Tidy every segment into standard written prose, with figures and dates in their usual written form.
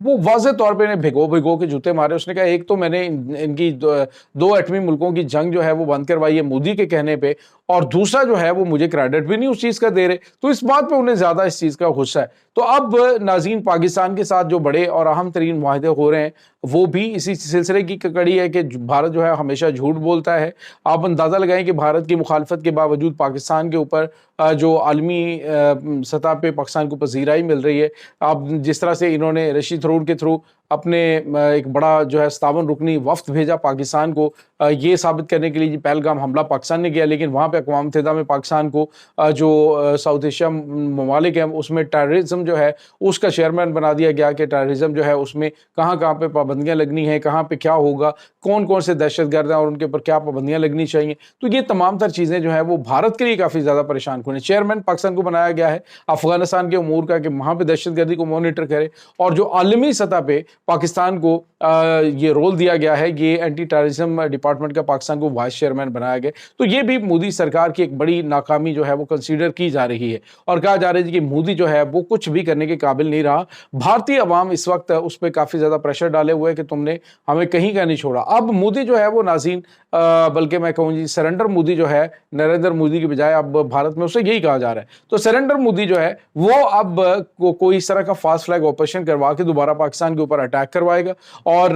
وہ واضح طور پہ انہیں بھگو کے جوتے مارے. اس نے کہا ایک تو میں نے ان کی دو ایٹمی ملکوں کی جنگ جو ہے وہ بند کروائی ہے مودی کے کہنے پہ, اور دوسرا جو ہے وہ مجھے کریڈٹ بھی نہیں اس چیز کا دے رہے. تو اس بات پہ انہیں زیادہ اس چیز کا غصہ ہے. تو اب ناظرین پاکستان کے ساتھ جو بڑے اور اہم ترین معاہدے ہو رہے ہیں وہ بھی اسی سلسلے کی کڑی ہے کہ بھارت جو ہے ہمیشہ جھوٹ بولتا ہے. آپ اندازہ لگائیں کہ بھارت کی مخالفت کے باوجود پاکستان کے اوپر جو عالمی سطح پہ پاکستان کو پذیرائی مل رہی ہے, آپ جس طرح سے انہوں نے رشید تھرور کے تھرو اپنے ایک بڑا جو ہے 57 رکنی وفد بھیجا پاکستان کو یہ ثابت کرنے کے لیے پہلگام حملہ پاکستان نے کیا, لیکن وہاں پہ اقوام متحدہ میں پاکستان کو جو ساؤتھ ایشیا ممالک ہیں اس میں ٹیررزم جو ہے اس کا چیئرمین بنا دیا گیا کہ ٹیررزم جو ہے اس میں کہاں پہ پابندیاں لگنی ہیں, کہاں پہ کیا ہوگا, کون سے دہشت گرد ہیں اور ان کے اوپر کیا پابندیاں لگنی چاہیے. تو یہ تمام تر چیزیں جو ہیں وہ بھارت کے لیے کافی زیادہ پریشان کن ہیں. چیئرمین پاکستان کو بنایا گیا ہے افغانستان کے امور کا کہ وہاں پہ دہشت گردی کو مانیٹر کرے, اور جو عالمی سطح پہ پاکستان کو یہ رول دیا گیا ہے, یہ اینٹی ٹیررزم ڈپارٹمنٹ کا پاکستان کو وائس چیئرمین بنایا گیا. تو یہ بھی مودی سرکار کی ایک بڑی ناکامی جو ہے وہ کنسیڈر کی جا رہی ہے, اور کہا جا رہا ہے کہ مودی جو ہے وہ کچھ بھی کرنے کے قابل نہیں رہا. بھارتی عوام اس وقت اس پہ کافی زیادہ پریشر ڈالے ہوئے کہ تم نے ہمیں کہیں کا نہیں چھوڑا. اب مودی جو ہے وہ ناظرین بلکہ میں کہوں جی سرنڈر مودی جو ہے نریندر مودی کی بجائے اب بھارت میں اسے یہی کہا جا رہا ہے. تو سرنڈر مودی جو ہے وہ اب کوئی اس طرح کا فاسٹ فلیگ آپریشن کروا کے دوبارہ پاکستان کے اوپر اٹیک کروائے گا, اور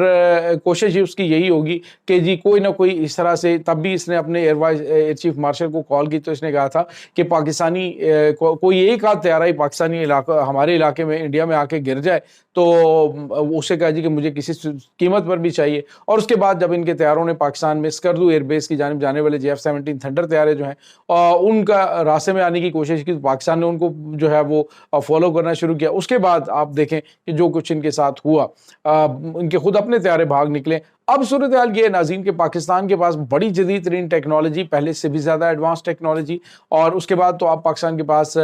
کوشش اس کی یہی ہوگی کہ جی کوئی نہ کوئی اس طرح سے. تب بھی اس نے اپنے ایئر چیف مارشل کو کال کی تو اس نے کہا تھا کہ پاکستانی کوئی ایک آدھ طیارہ ہی پاکستانی علاقہ ہمارے علاقے میں انڈیا میں آ کے گر جائے تو اسے کہا جی کہ مجھے کسی قیمت پر بھی چاہیے. اور اس کے بعد جب ان کے طیاروں نے پاکستان میں اسکردو ایئر بیس کی جانب جانے والے JF-17 تھنڈر طیارے جو ہیں ان کا راستے میں آنے کی کوشش کی تو پاکستان نے ان کو جو ہے وہ فالو کرنا شروع کیا. اس کے بعد آپ دیکھیں کہ جو کچھ ان کے ساتھ ہوا, ان کے خود اپنے طیارے بھاگ نکلے. اب صورتحال یہ ناظرین کہ پاکستان کے پاس بڑی جدید ترین ٹیکنالوجی, پہلے سے بھی زیادہ ایڈوانس ٹیکنالوجی, اور اس کے بعد تو اب پاکستان کے پاس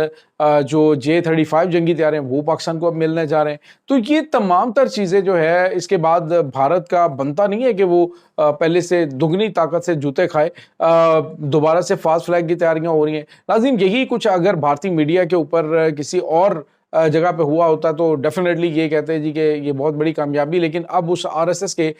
جو J-35 جنگی طیارے ہیں وہ پاکستان کو اب ملنے جا رہے ہیں. تو یہ تمام تر چیزیں جو ہے اس کے بعد بھارت کا بنتا نہیں ہے کہ وہ پہلے سے دگنی طاقت سے جوتے کھائے, دوبارہ سے فاسٹ فلیگ کی تیاریاں ہو رہی ہیں. ناظرین یہی کچھ اگر بھارتی میڈیا کے اوپر کسی اور جگہ پہ ہوا ہوتا تو ڈیفینیٹلی یہ کہتے ہیں جی کہ یہ بہت بڑی کامیابی, لیکن اب اس RSS کے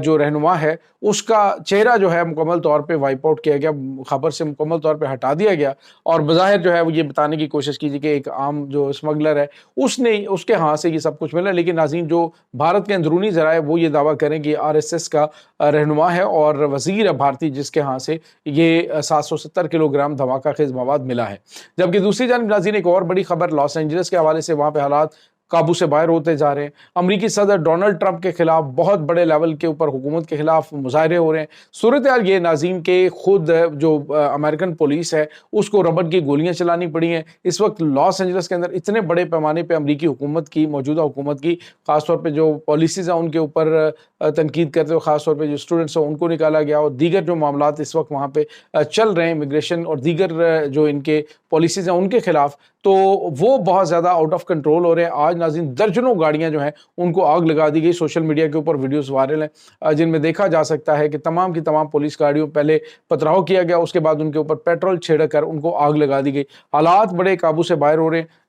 جو رہنما ہے اس کا چہرہ جو ہے مکمل طور پہ وائپ آؤٹ کیا گیا, خبر سے مکمل طور پہ ہٹا دیا گیا, اور بظاہر جو ہے وہ یہ بتانے کی کوشش کیجیے کہ ایک عام جو اسمگلر ہے اس کے ہاں سے یہ سب کچھ ملا. لیکن ناظرین جو بھارت کے اندرونی ذرائع وہ یہ دعویٰ کریں کہ RSS کا رہنما ہے اور وزیر ہے بھارتی جس کے ہاں سے یہ 770 کلو گرام دھماکہ خیز مواد ملا ہے. جبکہ دوسری جانب ناظرین ایک اور بڑی خبر لاس اینجلس کے حوالے سے, وہاں پہ حالات قابو سے باہر ہوتے جا رہے ہیں. امریکی صدر ڈونلڈ ٹرمپ کے خلاف بہت بڑے لیول کے اوپر حکومت کے خلاف مظاہرے ہو رہے ہیں. صورتحال یہ ناظرین کے خود جو امریکن پولیس ہے اس کو ربڑ کی گولیاں چلانی پڑی ہیں. اس وقت لاس اینجلس کے اندر اتنے بڑے پیمانے پہ امریکی حکومت کی, موجودہ حکومت کی خاص طور پہ جو پالیسیز ہیں ان کے اوپر تنقید کرتے ہوئے, خاص طور پہ جو اسٹوڈنٹس ہیں ان کو نکالا گیا, اور دیگر جو معاملات اس وقت وہاں پہ چل رہے ہیں امیگریشن اور دیگر جو ان کے پالیسیز ہیں ان کے خلاف, تو وہ بہت زیادہ آؤٹ آف کنٹرول ہو رہے ہیں. آج ناظرین درجنوں گاڑیاں جو ہیں ان کو آگ لگا دی گئی. سوشل میڈیا کے اوپر ویڈیوز وائرل ہیں جن میں دیکھا جا سکتا ہے کہ تمام کی تمام پولیس گاڑیوں پہلے پتھراؤ کیا گیا, اس کے بعد ان کے اوپر پیٹرول چھڑک کر ان کو آگ لگا دی گئی. حالات بڑے قابو سے باہر ہو رہے ہیں.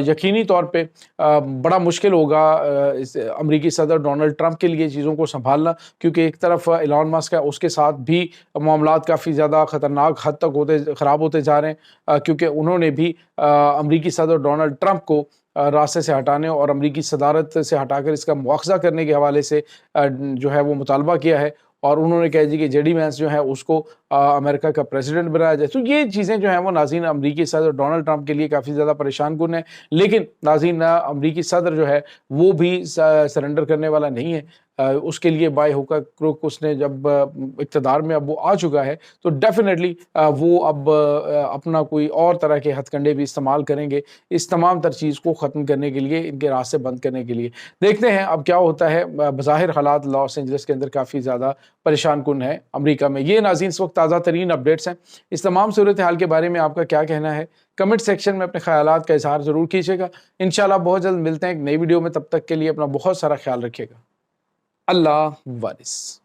یقینی طور پہ بڑا مشکل ہوگا امریکی صدر ڈونلڈ ٹرمپ کے لیے چیزوں کو سنبھالنا, کیونکہ ایک طرف ایلان مسک ہے اس کے ساتھ بھی معاملات کافی زیادہ خطرناک حد تک خراب ہوتے جا رہے ہیں, کیونکہ انہوں نے بھی امریکی صدر ڈونلڈ ٹرمپ کو راستے سے ہٹانے اور امریکی صدارت سے ہٹا کر اس کا مواخذہ کرنے کے حوالے سے جو ہے وہ مطالبہ کیا ہے, اور انہوں نے کہا جی کہ JD وینس جو ہے اس کو امریکہ کا پریزیڈنٹ بنایا جائے. تو یہ چیزیں جو ہیں وہ ناظرین امریکی صدر ڈونلڈ ٹرمپ کے لیے کافی زیادہ پریشان کن ہے. لیکن ناظرین امریکی صدر جو ہے وہ بھی سرنڈر کرنے والا نہیں ہے. اس کے لیے بائی ہوکا کروک اس نے جب اقتدار میں اب وہ آ چکا ہے تو ڈیفینیٹلی وہ اب اپنا کوئی اور طرح کے ہتھ کنڈے بھی استعمال کریں گے اس تمام تر چیز کو ختم کرنے کے لیے, ان کے راستے بند کرنے کے لیے. دیکھتے ہیں اب کیا ہوتا ہے. بظاہر حالات لاس اینجلس کے اندر کافی زیادہ پریشان کن ہے امریکہ میں. یہ ناظرین اس وقت تازہ ترین اپڈیٹس ہیں. اس تمام صورتحال کے بارے میں آپ کا کیا کہنا ہے؟ کمنٹ سیکشن میں اپنے خیالات کا اظہار ضرور کیجیے گا. انشاءاللہ بہت جلد ملتے ہیں ایک نئی ویڈیو میں. تب تک کے لیے اپنا بہت سارا خیال رکھیے گا. اللہ حافظ.